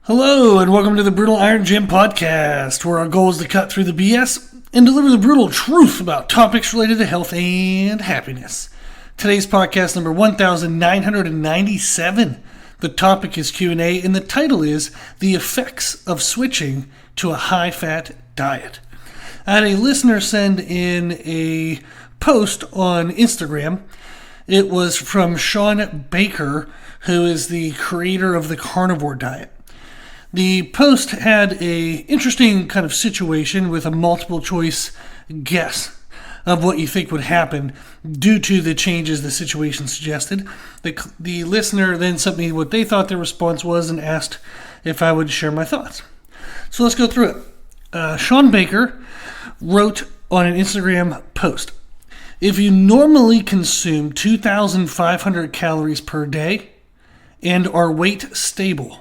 Hello, and welcome to the Brutal Iron Gym podcast, where our goal is to cut through the BS and deliver the brutal truth about topics related to health and happiness. Today's podcast number 1997. The topic is Q&A, and the title is The Effects of Switching to a High-Fat Diet. I had a listener send in a post on Instagram. It was from Shawn Baker, who is the creator of the Carnivore Diet. The post had a interesting kind of situation with a multiple choice guess of what you think would happen due to the changes the situation suggested. The listener then sent me what they thought their response was and asked if I would share my thoughts. So let's go through it. Shawn Baker wrote on an Instagram post, if you normally consume 2,500 calories per day and are weight stable,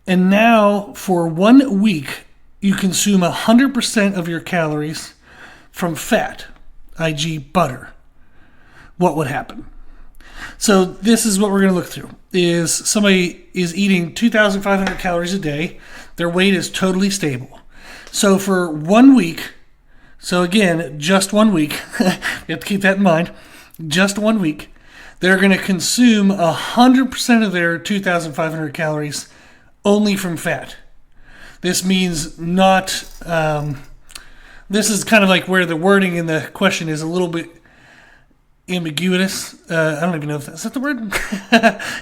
and now, for 1 week, you consume 100% of your calories from fat, i.e. butter. What would happen? So this is what we're going to look through. Is somebody is eating 2,500 calories a day. Their weight is totally stable. So for 1 week, so again, just 1 week, you have to keep that in mind, just 1 week, they're going to consume 100% of their 2,500 calories only from fat. This means not, this is kind of like where the wording in the question is a little bit ambiguous. I don't even know if that's the word?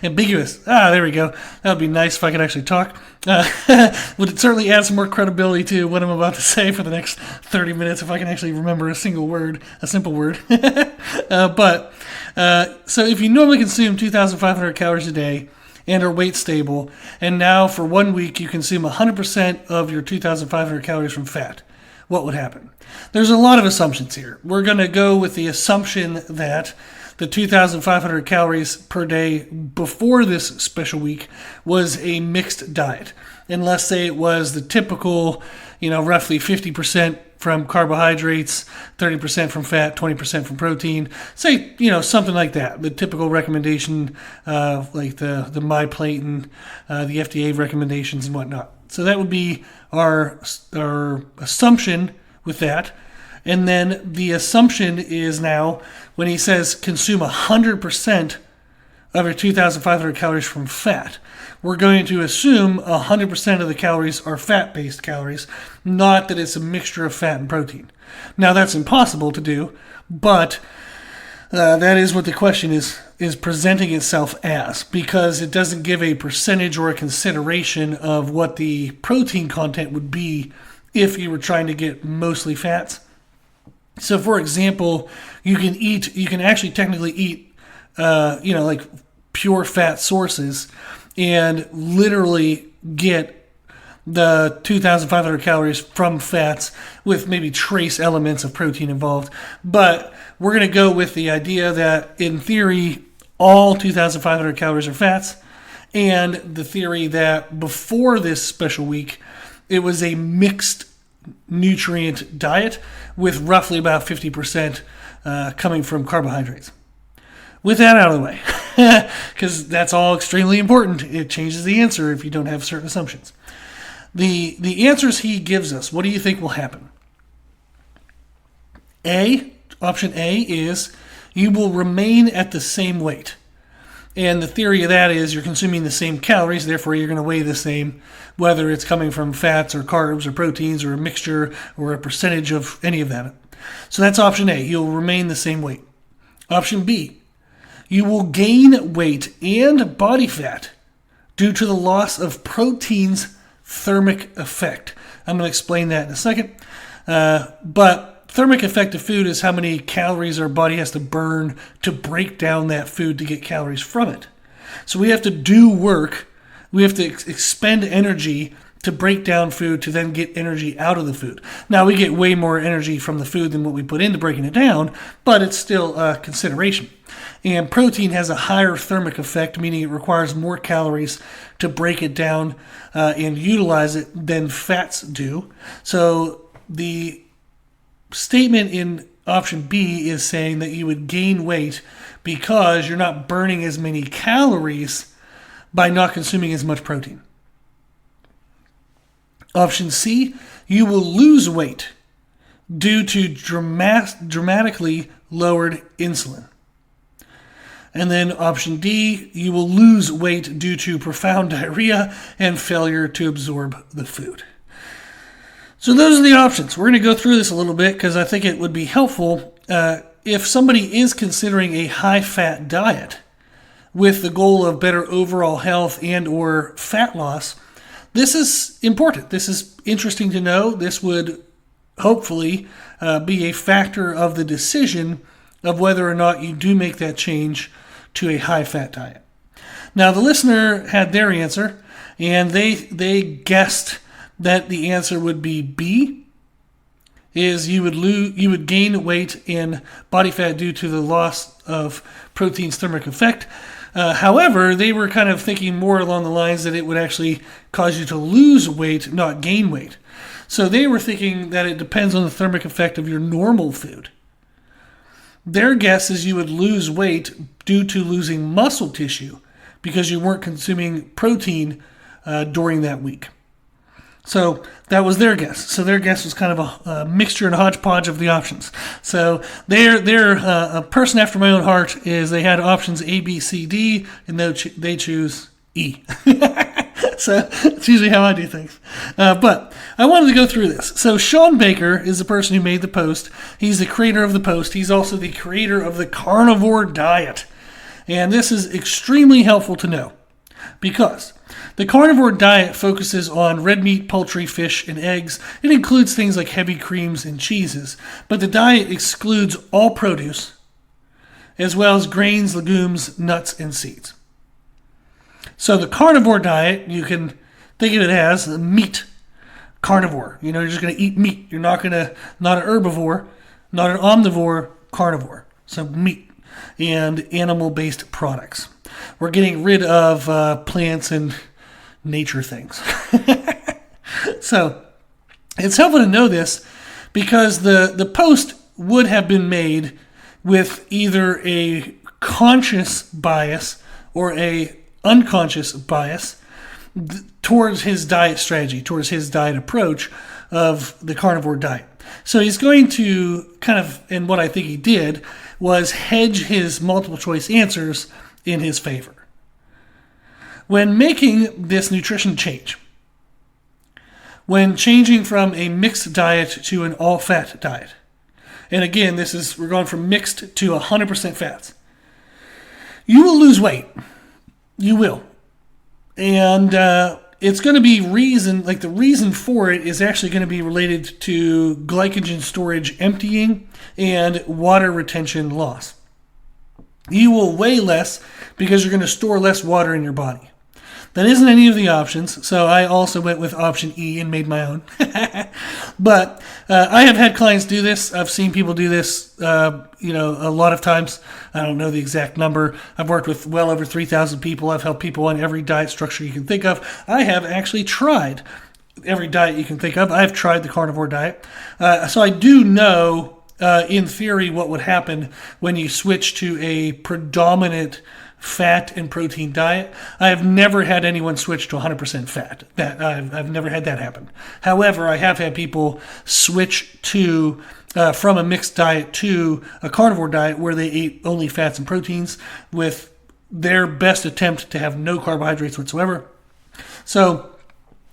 Ambiguous. There we go. That would be nice if I could actually talk. Would it certainly add some more credibility to what I'm about to say for the next 30 minutes if I can actually remember a simple word. So if you normally consume 2,500 calories a day, and are weight stable, and now for 1 week you consume 100% of your 2,500 calories from fat, what would happen? There's a lot of assumptions here. We're going to go with the assumption that the 2,500 calories per day before this special week was a mixed diet. And let's say it was the typical, roughly 50% from carbohydrates, 30% from fat, 20% from protein. Say, something like that. The typical recommendation, like the MyPlate and the FDA recommendations and whatnot. So that would be our assumption with that. And then the assumption is now, when he says consume 100% of your 2,500 calories from fat, we're going to assume 100% of the calories are fat-based calories, not that it's a mixture of fat and protein. Now, that's impossible to do, but that is what the question is presenting itself as, because it doesn't give a percentage or a consideration of what the protein content would be if you were trying to get mostly fats. So, for example, you can actually technically eat, like pure fat sources and literally get the 2,500 calories from fats with maybe trace elements of protein involved. But we're going to go with the idea that, in theory, all 2,500 calories are fats, and the theory that before this special week, it was a mixed nutrient diet with roughly about 50% coming from carbohydrates. With that out of the way, because that's all extremely important. It changes the answer if you don't have certain assumptions. The answers he gives us, what do you think will happen? Option A is you will remain at the same weight. And the theory of that is you're consuming the same calories, therefore you're going to weigh the same, whether it's coming from fats or carbs or proteins or a mixture or a percentage of any of that. So that's option A. You'll remain the same weight. Option B, you will gain weight and body fat due to the loss of protein's thermic effect. I'm going to explain that in a second. But thermic effect of food is how many calories our body has to burn to break down that food to get calories from it. So we have to do work. We have to expend energy to break down food to then get energy out of the food. Now, we get way more energy from the food than what we put into breaking it down, but it's still a consideration. And protein has a higher thermic effect, meaning it requires more calories to break it down and utilize it than fats do. So the statement in option B is saying that you would gain weight because you're not burning as many calories by not consuming as much protein. Option C, you will lose weight due to dramatically lowered insulin. And then option D, you will lose weight due to profound diarrhea and failure to absorb the food. So those are the options. We're going to go through this a little bit because I think it would be helpful if somebody is considering a high-fat diet with the goal of better overall health and or fat loss. This is important. This is interesting to know. This would hopefully be a factor of the decision of whether or not you do make that change to a high-fat diet. Now, the listener had their answer, and they guessed that the answer would be B, is you would gain weight and body fat due to the loss of protein's thermic effect. However, they were kind of thinking more along the lines that it would actually cause you to lose weight, not gain weight. So they were thinking that it depends on the thermic effect of your normal food. Their guess is you would lose weight due to losing muscle tissue because you weren't consuming protein during that week. So that was their guess. So their guess was kind of a mixture and a hodgepodge of the options. So they're a person after my own heart is they had options A, B, C, D, and they choose E. So it's usually how I do things. But I wanted to go through this. So Shawn Baker is the person who made the post. He's the creator of the post. He's also the creator of the Carnivore Diet. And this is extremely helpful to know because the Carnivore Diet focuses on red meat, poultry, fish, and eggs. It includes things like heavy creams and cheeses. But the diet excludes all produce, as well as grains, legumes, nuts, and seeds. So the Carnivore Diet, you can think of it as a meat carnivore. You're just going to eat meat. You're not an herbivore, not an omnivore, carnivore. So meat and animal-based products. We're getting rid of plants and nature things. So it's helpful to know this because the post would have been made with either a conscious bias or a unconscious bias towards his diet strategy, towards his diet approach of the carnivore diet. So he's going to kind of, and what I think he did, was hedge his multiple choice answers in his favor. When making this nutrition change, when changing from a mixed diet to an all-fat diet, and again, we're going from mixed to 100% fats, you will lose weight. You will. And it's going to be the reason for it is actually going to be related to glycogen storage emptying and water retention loss. You will weigh less because you're going to store less water in your body. That isn't any of the options, so I also went with option E and made my own. But I have had clients do this. I've seen people do this, a lot of times. I don't know the exact number. I've worked with well over 3,000 people. I've helped people on every diet structure you can think of. I have actually tried every diet you can think of. I've tried the carnivore diet. So I do know, in theory, what would happen when you switch to a predominant fat and protein diet. I have never had anyone switch to 100% fat. I've never had that happen. However, I have had people switch to from a mixed diet to a carnivore diet where they ate only fats and proteins with their best attempt to have no carbohydrates whatsoever. So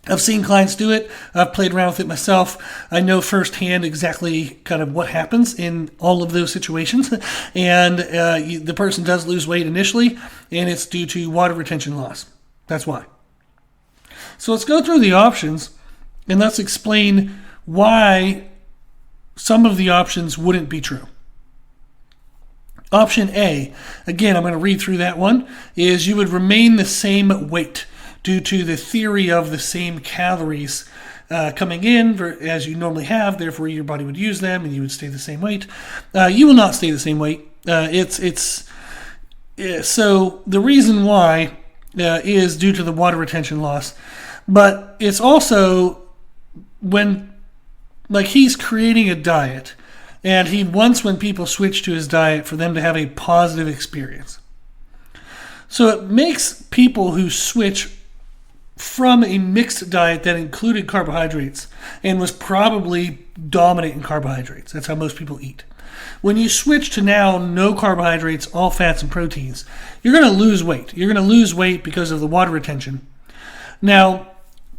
I've seen clients do it. I've played around with it myself. I know firsthand exactly kind of what happens in all of those situations. And the person does lose weight initially, and it's due to water retention loss. That's why. So let's go through the options, and let's explain why some of the options wouldn't be true. Option A, again, I'm going to read through that one, is you would remain the same weight due to the theory of the same calories coming in as you normally have. Therefore, your body would use them and you would stay the same weight. You will not stay the same weight. So the reason why is due to the water retention loss. But it's also when, he's creating a diet and he wants when people switch to his diet for them to have a positive experience. So it makes people who switch from a mixed diet that included carbohydrates and was probably dominant in carbohydrates. That's how most people eat. When you switch to now no carbohydrates, all fats and proteins, you're going to lose weight. You're going to lose weight because of the water retention. Now,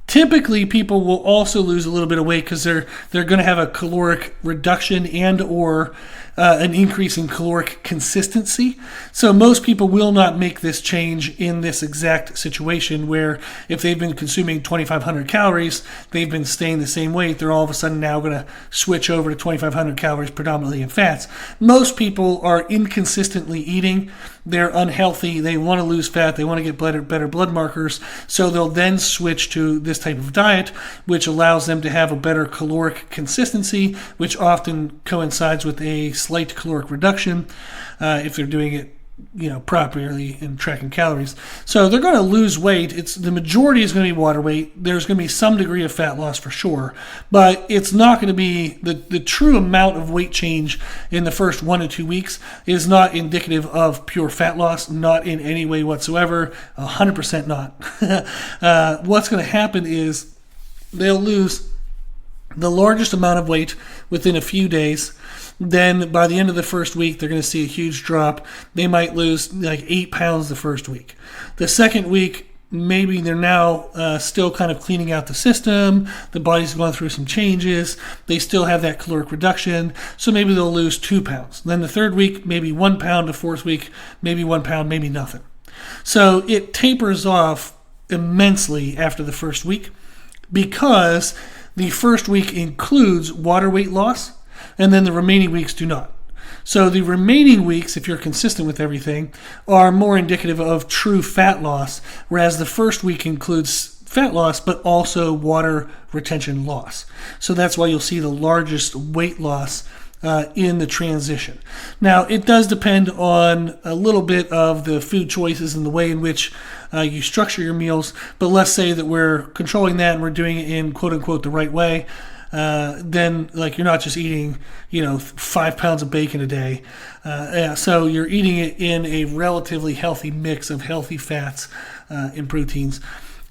typically people will also lose a little bit of weight because they're going to have a caloric reduction and or an increase in caloric consistency. So most people will not make this change in this exact situation where if they've been consuming 2,500 calories, they've been staying the same weight, they're all of a sudden now going to switch over to 2,500 calories predominantly in fats. Most people are inconsistently eating. They're unhealthy. They want to lose fat. They want to get better blood markers. So they'll then switch to this type of diet, which allows them to have a better caloric consistency, which often coincides with a slight caloric reduction if they're doing it properly and tracking calories. So they're going to lose weight. The majority is going to be water weight. There's going to be some degree of fat loss for sure, but it's not going to be the true amount of weight change in the first 1 to 2 weeks is not indicative of pure fat loss, not in any way whatsoever, 100% not. What's going to happen is they'll lose the largest amount of weight within a few days. Then by the end of the first week, they're going to see a huge drop. They might lose like 8 pounds the first week. The second week, maybe they're now still kind of cleaning out the system. The body's going through some changes. They still have that caloric reduction. So maybe they'll lose 2 pounds. Then the third week, maybe 1 pound. The fourth week, maybe 1 pound, maybe nothing. So it tapers off immensely after the first week because the first week includes water weight loss, and then the remaining weeks do not. So the remaining weeks, if you're consistent with everything, are more indicative of true fat loss, whereas the first week includes fat loss, but also water retention loss. So that's why you'll see the largest weight loss in the transition. Now, it does depend on a little bit of the food choices and the way in which you structure your meals, but let's say that we're controlling that and we're doing it in quote-unquote the right way. Then you're not just eating 5 pounds of bacon a day. So you're eating it in a relatively healthy mix of healthy fats and proteins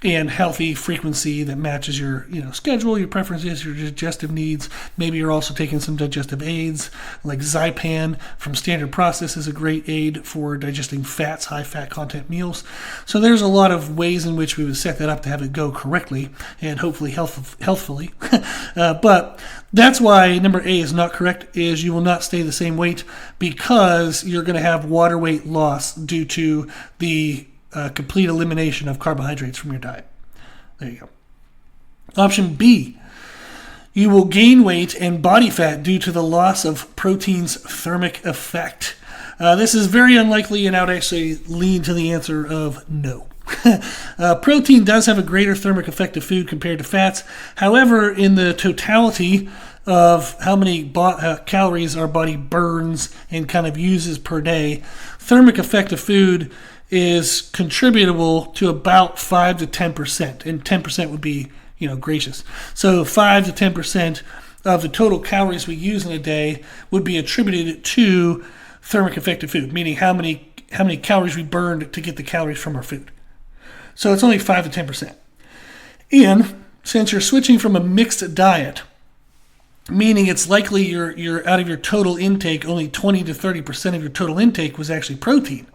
and healthy frequency that matches your schedule, your preferences, your digestive needs. Maybe you're also taking some digestive aids like Zypan from Standard Process is a great aid for digesting fats, high fat content meals. So there's a lot of ways in which we would set that up to have it go correctly and hopefully healthfully. But that's why number A is not correct, is you will not stay the same weight because you're going to have water weight loss due to the complete elimination of carbohydrates from your diet. There you go. Option B, you will gain weight and body fat due to the loss of protein's thermic effect. This is very unlikely, and I would actually lean to the answer of no. Protein does have a greater thermic effect of food compared to fats. However, in the totality of how many calories our body burns and kind of uses per day, thermic effect of food is contributable to about 5 to 10%, and 10% would be, gracious. So 5 to 10% of the total calories we use in a day would be attributed to thermic effect of food, meaning how many calories we burned to get the calories from our food. So it's only 5 to 10%. And since you're switching from a mixed diet, meaning it's likely you're out of your total intake, only 20 to 30% of your total intake was actually protein.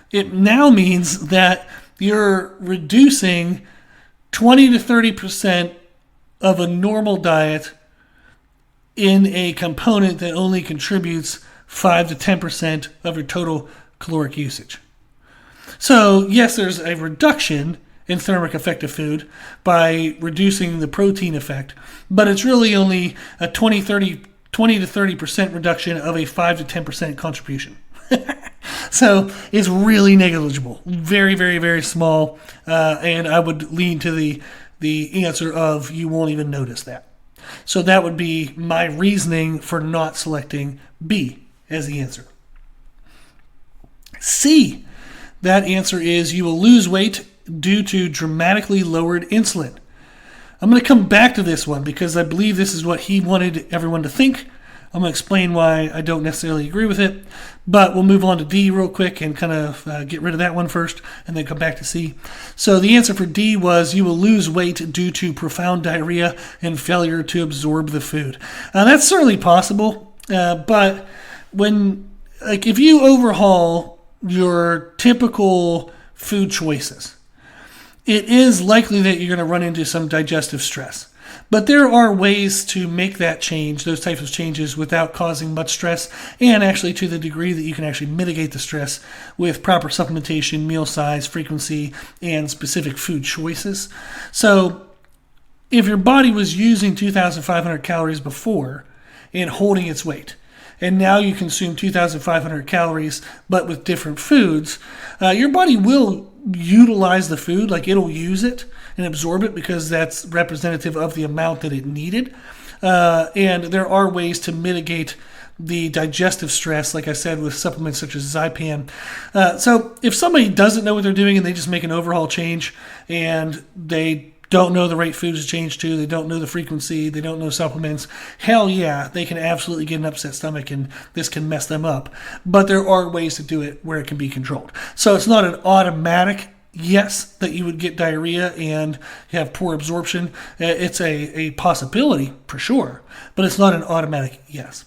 It now means that you're reducing 20 to 30% of a normal diet in a component that only contributes 5 to 10% of your total caloric usage. So, yes, there's a reduction in thermic effect of food by reducing the protein effect, but it's really only a 20 to 30% reduction of a 5 to 10% contribution. So it's really negligible, very, very, very small, and I would lean to the answer of you won't even notice that. So that would be my reasoning for not selecting B as the answer. C, that answer is you will lose weight due to dramatically lowered insulin. I'm going to come back to this one because I believe this is what he wanted everyone to think. I'm going to explain why I don't necessarily agree with it, but we'll move on to D real quick and kind of get rid of that one first and then come back to C. So the answer for D was you will lose weight due to profound diarrhea and failure to absorb the food. That's certainly possible, but if you overhaul your typical food choices, it is likely that you're going to run into some digestive stress. But there are ways to make that change, those types of changes, without causing much stress, and actually to the degree that you can actually mitigate the stress with proper supplementation, meal size, frequency, and specific food choices. So if your body was using 2,500 calories before and holding its weight, and now you consume 2,500 calories but with different foods, your body will utilize the food, like it'll use it and absorb it because that's representative of the amount that it needed. And there are ways to mitigate the digestive stress, like I said, with supplements such as Zypan. So if somebody doesn't know what they're doing and they just make an overhaul change and they don't know the right foods to change to, they don't know the frequency, they don't know supplements, hell yeah, they can absolutely get an upset stomach and this can mess them up. But there are ways to do it where it can be controlled. So it's not an automatic yes that you would get diarrhea and have poor absorption. It's a possibility for sure, but it's not an automatic yes.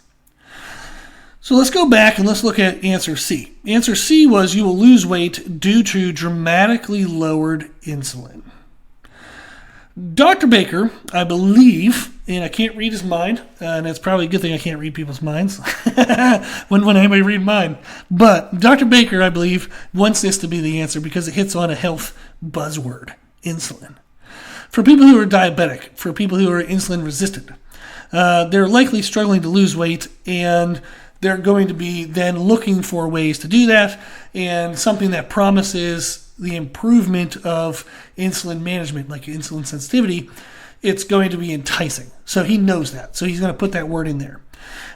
So let's go back and let's look at answer C. Answer C was you will lose weight due to dramatically lowered insulin. Dr. Baker, I believe, and I can't read his mind, and it's probably a good thing I can't read people's minds when anybody read mine. But Dr. Baker, I believe, wants this to be the answer because it hits on a health buzzword, insulin. For people who are diabetic, for people who are insulin resistant, they're likely struggling to lose weight, and they're going to be then looking for ways to do that, and something that promises the improvement of insulin management, like insulin sensitivity, it's going to be enticing. So he knows that. So he's going to put that word in there.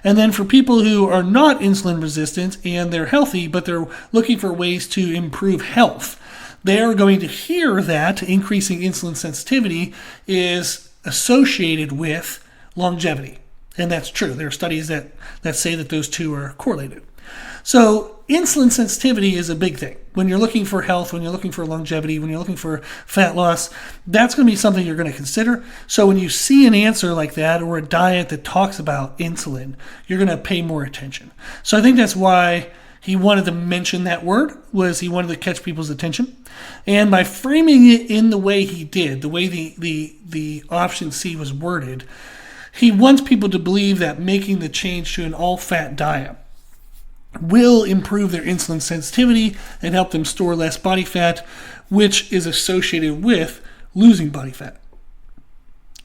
And then for people who are not insulin resistant and they're healthy, but they're looking for ways to improve health, they are going to hear that increasing insulin sensitivity is associated with longevity. And that's true. There are studies that say that those two are correlated. So insulin sensitivity is a big thing. When you're looking for health, when you're looking for longevity, when you're looking for fat loss, that's going to be something you're going to consider. So when you see an answer like that or a diet that talks about insulin, you're going to pay more attention. So I think that's why he wanted to mention that word, was he wanted to catch people's attention. And by framing it in the way he did, the way the option C was worded, he wants people to believe that making the change to an all-fat diet will improve their insulin sensitivity and help them store less body fat, which is associated with losing body fat.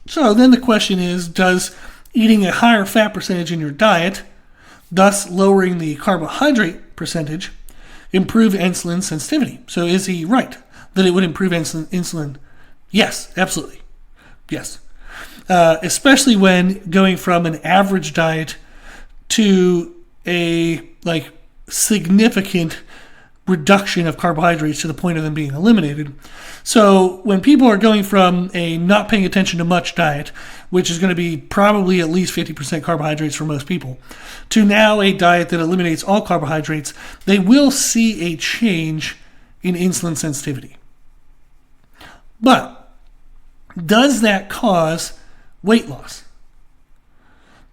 So then the question is, does eating a higher fat percentage in your diet, thus lowering the carbohydrate percentage, improve insulin sensitivity? So is he right that it would improve insulin? Yes, absolutely. Yes. Especially when going from an average diet to a significant reduction of carbohydrates to the point of them being eliminated. So when people are going from a not paying attention to much diet, which is going to be probably at least 50% carbohydrates for most people, to now a diet that eliminates all carbohydrates, they will see a change in insulin sensitivity. But does that cause weight loss?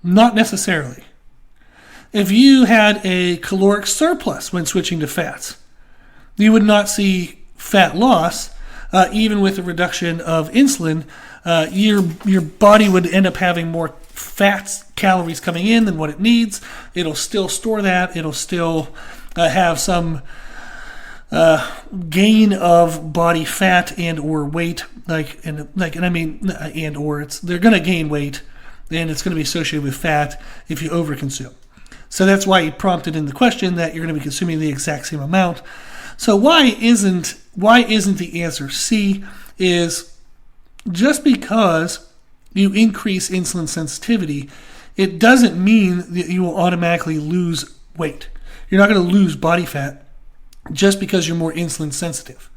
Not necessarily. If you had a caloric surplus when switching to fats, you would not see fat loss, even with a reduction of insulin. Your body would end up having more fat calories coming in than what it needs. It'll still store that. It'll still have some gain of body fat and or weight, they're going to gain weight, and it's going to be associated with fat if you overconsume. So that's why he prompted in the question that you're going to be consuming the exact same amount. So why isn't the answer C? Is just because you increase insulin sensitivity, it doesn't mean that you will automatically lose weight. You're not going to lose body fat just because you're more insulin sensitive.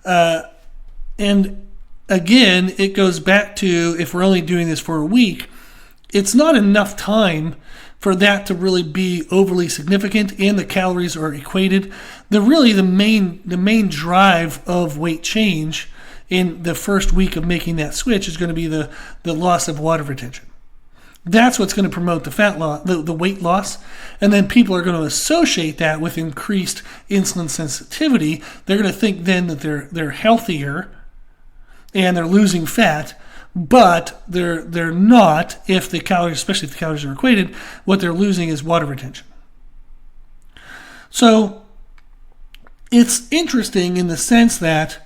And again, it goes back to, if we're only doing this for a week, it's not enough time for that to really be overly significant, and the calories are equated. The main drive of weight change in the first week of making that switch is going to be the loss of water retention. That's what's going to promote the fat loss, the weight loss, and then people are going to associate that with increased insulin sensitivity. They're going to think then that they're healthier and they're losing fat, but they're not. If the calories, especially if the calories are equated, what they're losing is water retention. So it's interesting in the sense that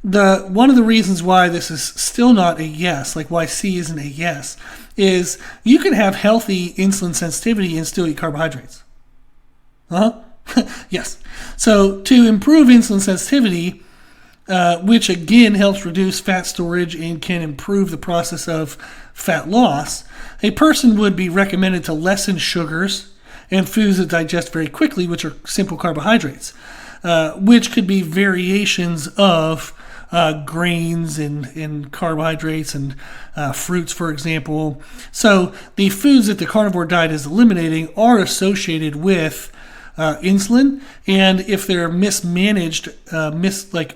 one of the reasons why this is still not a yes, like why C isn't a yes, is you can have healthy insulin sensitivity and still eat carbohydrates. Yes. So to improve insulin sensitivity, which again helps reduce fat storage and can improve the process of fat loss, a person would be recommended to lessen sugars and foods that digest very quickly, which are simple carbohydrates, which could be variations of grains and carbohydrates and fruits, for example. So the foods that the carnivore diet is eliminating are associated with insulin, and if they're mismanaged,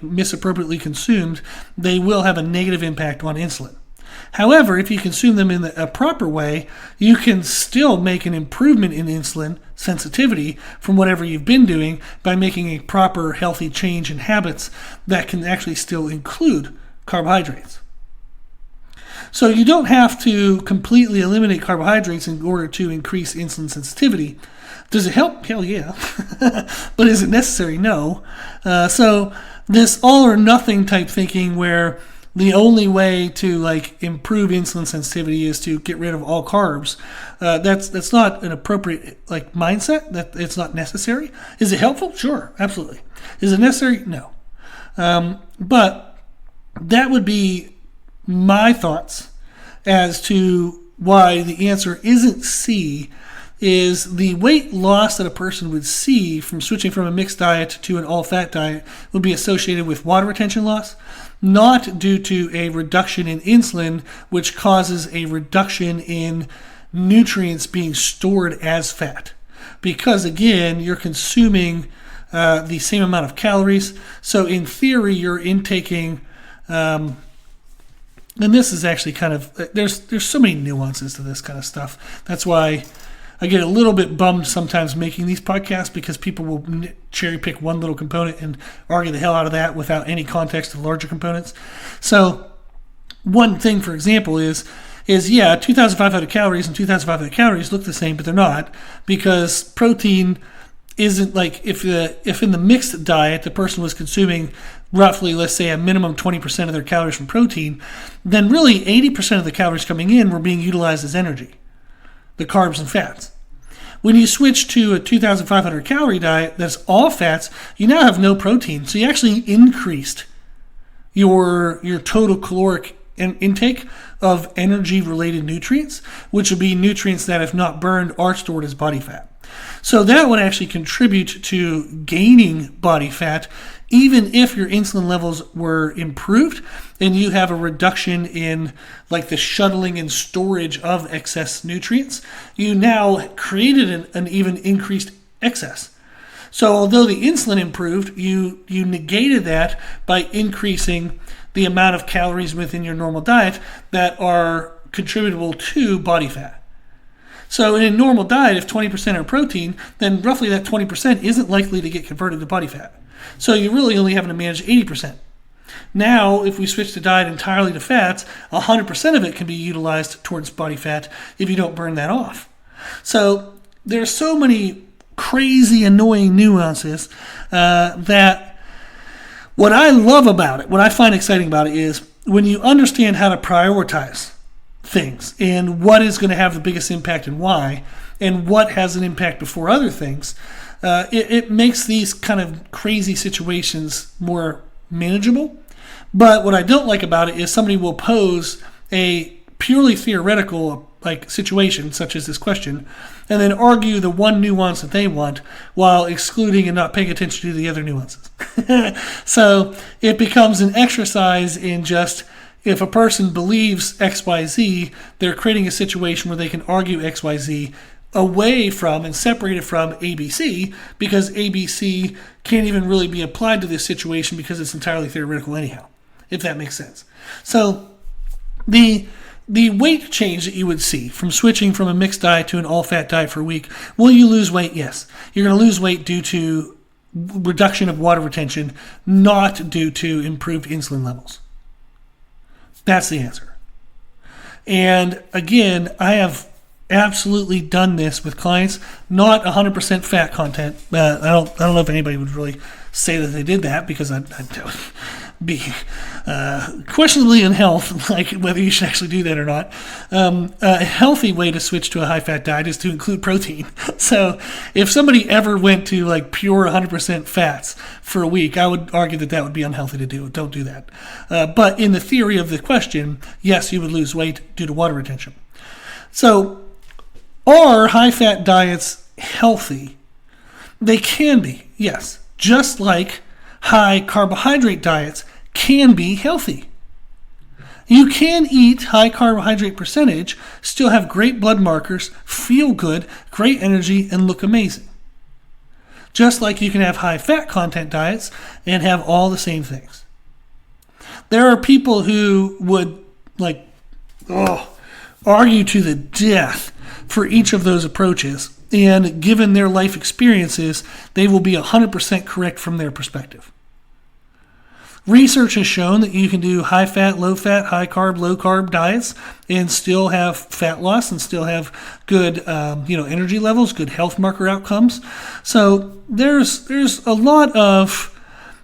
misappropriately consumed, they will have a negative impact on insulin. However, if you consume them in a proper way, you can still make an improvement in insulin sensitivity from whatever you've been doing by making a proper healthy change in habits that can actually still include carbohydrates. So you don't have to completely eliminate carbohydrates in order to increase insulin sensitivity. Does it help? Hell yeah. But is it necessary? No. So this all or nothing type thinking where the only way to improve insulin sensitivity is to get rid of all carbs, that's not an appropriate mindset. That it's not necessary. Is it helpful? Sure, absolutely. Is it necessary? No. But that would be my thoughts as to why the answer isn't C. Is the weight loss that a person would see from switching from a mixed diet to an all-fat diet would be associated with water retention loss, not due to a reduction in insulin, which causes a reduction in nutrients being stored as fat. Because again, you're consuming the same amount of calories. So in theory, you're intaking, and this is actually kind of, there's so many nuances to this kind of stuff. That's why I get a little bit bummed sometimes making these podcasts, because people will cherry pick one little component and argue the hell out of that without any context of larger components. So one thing, for example, is 2,500 calories and 2,500 calories look the same, but they're not, because protein isn't if in the mixed diet the person was consuming roughly, let's say, a minimum 20% of their calories from protein, then really 80% of the calories coming in were being utilized as energy, the carbs and fats. When you switch to a 2,500 calorie diet that's all fats, you now have no protein. So you actually increased your total caloric intake of energy-related nutrients, which would be nutrients that, if not burned, are stored as body fat. So that would actually contribute to gaining body fat, even if your insulin levels were improved and you have a reduction in the shuttling and storage of excess nutrients. You now created an even increased excess. So although the insulin improved, you negated that by increasing the amount of calories within your normal diet that are contributable to body fat. So in a normal diet, if 20% are protein, then roughly that 20% isn't likely to get converted to body fat. So you're really only having to manage 80%. Now, if we switch the diet entirely to fats, 100% of it can be utilized towards body fat if you don't burn that off. So there's so many crazy, annoying nuances that what I love about it, what I find exciting about it, is when you understand how to prioritize things and what is going to have the biggest impact and why, and what has an impact before other things, it makes these kind of crazy situations more manageable. But what I don't like about it is somebody will pose a purely theoretical situation, such as this question, and then argue the one nuance that they want while excluding and not paying attention to the other nuances. So it becomes an exercise in just, if a person believes XYZ, they're creating a situation where they can argue XYZ away from and separated from ABC, because ABC can't even really be applied to this situation because it's entirely theoretical anyhow, if that makes sense. So the weight change that you would see from switching from a mixed diet to an all-fat diet for a week, will you lose weight? Yes. You're going to lose weight due to reduction of water retention, not due to improved insulin levels. That's the answer. And again, I have absolutely done this with clients, not 100% fat content. I don't know if anybody would really say that they did that, because I'd be questionably in health, like whether you should actually do that or not. A healthy way to switch to a high-fat diet is to include protein. So if somebody ever went to like pure 100% fats for a week, I would argue that would be unhealthy to do. Don't do that. But in the theory of the question, yes, you would lose weight due to water retention. So are high-fat diets healthy? They can be, yes. Just like high carbohydrate diets can be healthy. You can eat high carbohydrate percentage, still have great blood markers, feel good, great energy, and look amazing. Just like you can have high fat content diets and have all the same things. There are people who would argue to the death for each of those approaches, and given their life experiences, they will be 100% correct from their perspective. Research has shown that you can do high-fat, low-fat, high-carb, low-carb diets and still have fat loss and still have good energy levels, good health marker outcomes. So there's a lot of,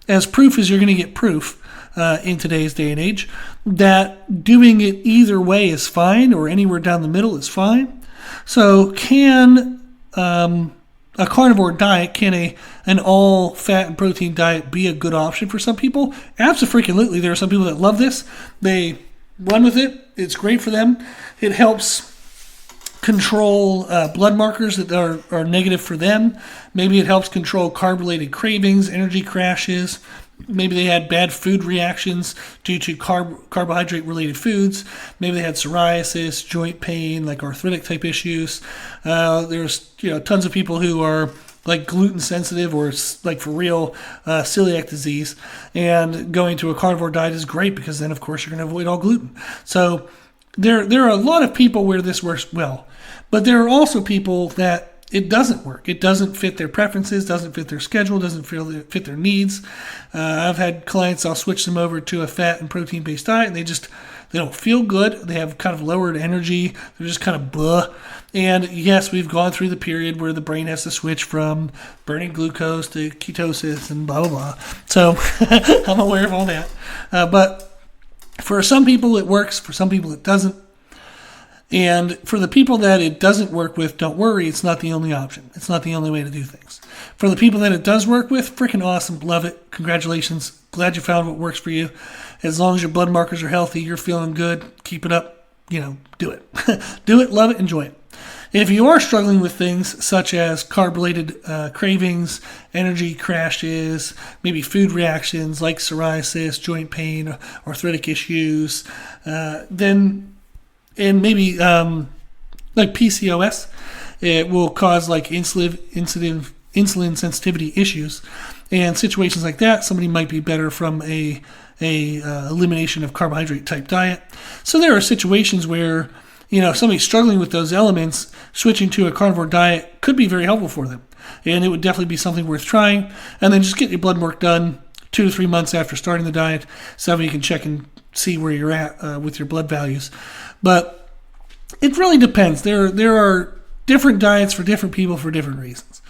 as proof as you're going to get proof in today's day and age, that doing it either way is fine, or anywhere down the middle is fine. So can a carnivore diet, can an all fat and protein diet be a good option for some people? Absolutely. There are some people that love this. They run with it. It's great for them. It helps control blood markers that are negative for them. Maybe it helps control carb-related cravings, energy crashes. Maybe they had bad food reactions due to carbohydrate-related foods. Maybe they had psoriasis, joint pain, like arthritic type issues. There's tons of people who are like gluten sensitive, or like for real celiac disease. And going to a carnivore diet is great, because then of course you're going to avoid all gluten. So there are a lot of people where this works well, but there are also people that it doesn't work. It doesn't fit their preferences, doesn't fit their schedule, doesn't fit their needs. I've had clients, I'll switch them over to a fat and protein-based diet, and they don't feel good. They have kind of lowered energy. They're just kind of blah. And yes, we've gone through the period where the brain has to switch from burning glucose to ketosis and blah, blah, blah. So I'm aware of all that. But for some people it works, for some people it doesn't. And for the people that it doesn't work with, don't worry, it's not the only option. It's not the only way to do things. For the people that it does work with, freaking awesome, love it, congratulations, glad you found what works for you. As long as your blood markers are healthy, you're feeling good, keep it up, do it. Do it, love it, enjoy it. If you are struggling with things such as carb-related cravings, energy crashes, maybe food reactions like psoriasis, joint pain, arthritic issues, and maybe like PCOS, it will cause like insulin sensitivity issues, and situations like that. Somebody might be better from a elimination of carbohydrate type diet. So there are situations where if somebody's struggling with those elements, switching to a carnivore diet could be very helpful for them, and it would definitely be something worth trying. And then just get your blood work done 2 to 3 months after starting the diet, so you can check and see where you're at with your blood values. But it really depends. There are different diets for different people for different reasons.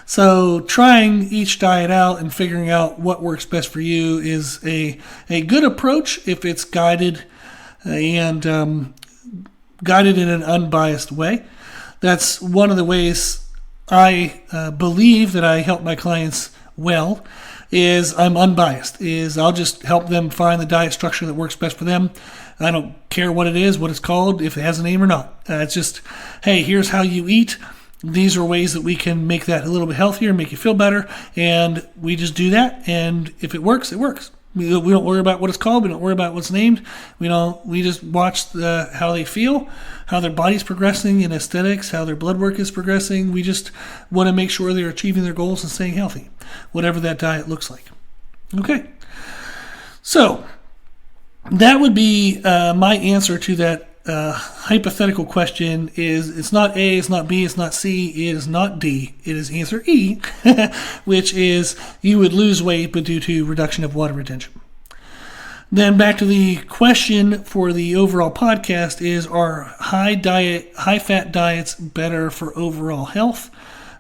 So trying each diet out and figuring out what works best for you is a good approach if it's guided and guided in an unbiased way. That's one of the ways I believe that I help my clients well, is I'm unbiased, is I'll just help them find the diet structure that works best for them. I don't care what it is, what it's called, if it has a name or not. It's just, hey, here's how you eat. These are ways that we can make that a little bit healthier, make you feel better, and we just do that, and if it works, it works. We don't worry about what it's called. We don't worry about what's named. We just watch how they feel, how their body's progressing in aesthetics, how their blood work is progressing. We just want to make sure they're achieving their goals and staying healthy, whatever that diet looks like. Okay. So that would be my answer to that hypothetical question. Is it's not A, it's not B, it's not C, it is not D. It is answer E, which is you would lose weight but due to reduction of water retention. Then back to the question for the overall podcast is, are high-fat diets better for overall health?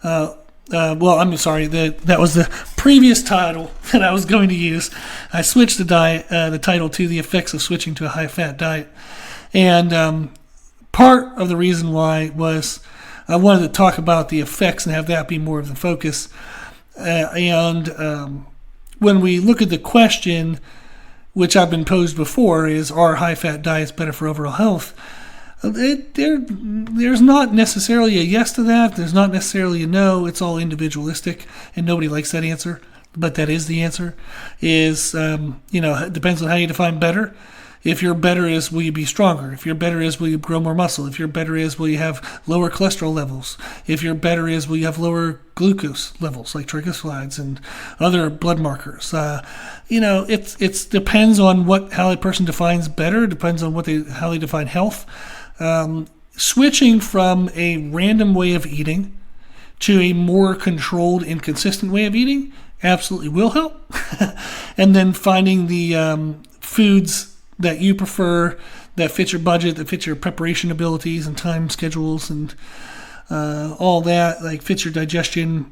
I'm sorry, that was the previous title that I was going to use. I switched the title to the effects of switching to a high-fat diet. And part of the reason why was I wanted to talk about the effects and have that be more of the focus. When we look at the question, which I've been posed before, is, are high-fat diets better for overall health? There's not necessarily a yes to that. There's not necessarily a no. It's all individualistic, and nobody likes that answer. But that is the answer. It depends on how you define better. If your better is, will you be stronger? If your better is, will you grow more muscle? If your better is, will you have lower cholesterol levels? If your better is, will you have lower glucose levels, like triglycerides and other blood markers? It depends on how a person defines better. It depends on how they define health. Switching from a random way of eating to a more controlled and consistent way of eating absolutely will help. And then finding the foods that you prefer, that fit your budget, that fit your preparation abilities and time schedules and all that, like fits your digestion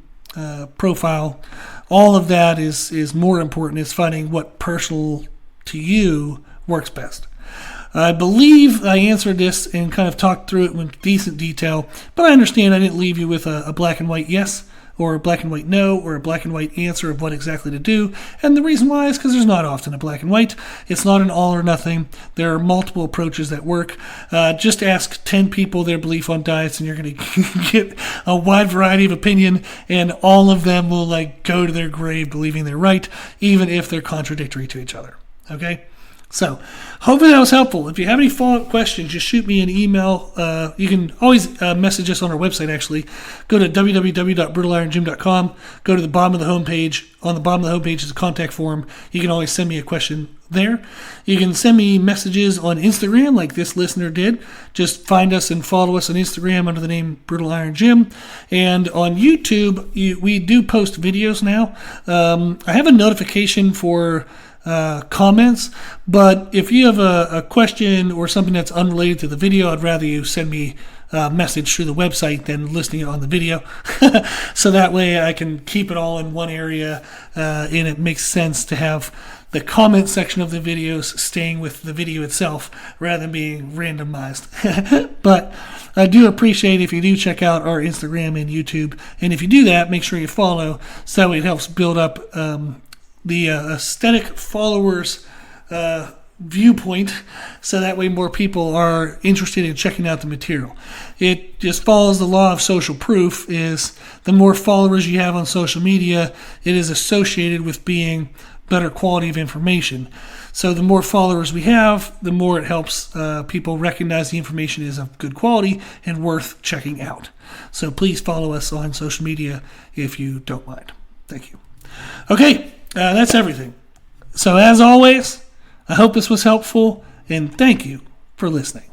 profile. All of that is more important. It's finding what personal to you works best. I believe I answered this and kind of talked through it with decent detail, but I understand I didn't leave you with a black and white yes, or a black and white no, or a black and white answer of what exactly to do. And the reason why is because there's not often a black and white. It's not an all or nothing. There are multiple approaches that work. Just ask 10 people their belief on diets, and you're going to get a wide variety of opinion, and all of them will go to their grave believing they're right, even if they're contradictory to each other. Okay? So, hopefully that was helpful. If you have any follow-up questions, just shoot me an email. You can always message us on our website, actually. Go to www.brutalirongym.com. Go to the bottom of the homepage. On the bottom of the homepage is a contact form. You can always send me a question there. You can send me messages on Instagram like this listener did. Just find us and follow us on Instagram under the name Brutal Iron Gym. And on YouTube, we do post videos now. I have a notification for comments, but if you have a question or something that's unrelated to the video, I'd rather you send me a message through the website than listening on the video. So that way I can keep it all in one area, and it makes sense to have the comment section of the videos staying with the video itself rather than being randomized. But I do appreciate if you do check out our Instagram and YouTube, and if you do that, make sure you follow, so that way it helps build up the aesthetic followers viewpoint, so that way more people are interested in checking out the material. It just follows the law of social proof, is the more followers you have on social media, it is associated with being better quality of information. So the more followers we have, the more it helps people recognize the information is of good quality and worth checking out. So please follow us on social media if you don't mind. Thank you. Okay. That's everything. So as always, I hope this was helpful, and thank you for listening.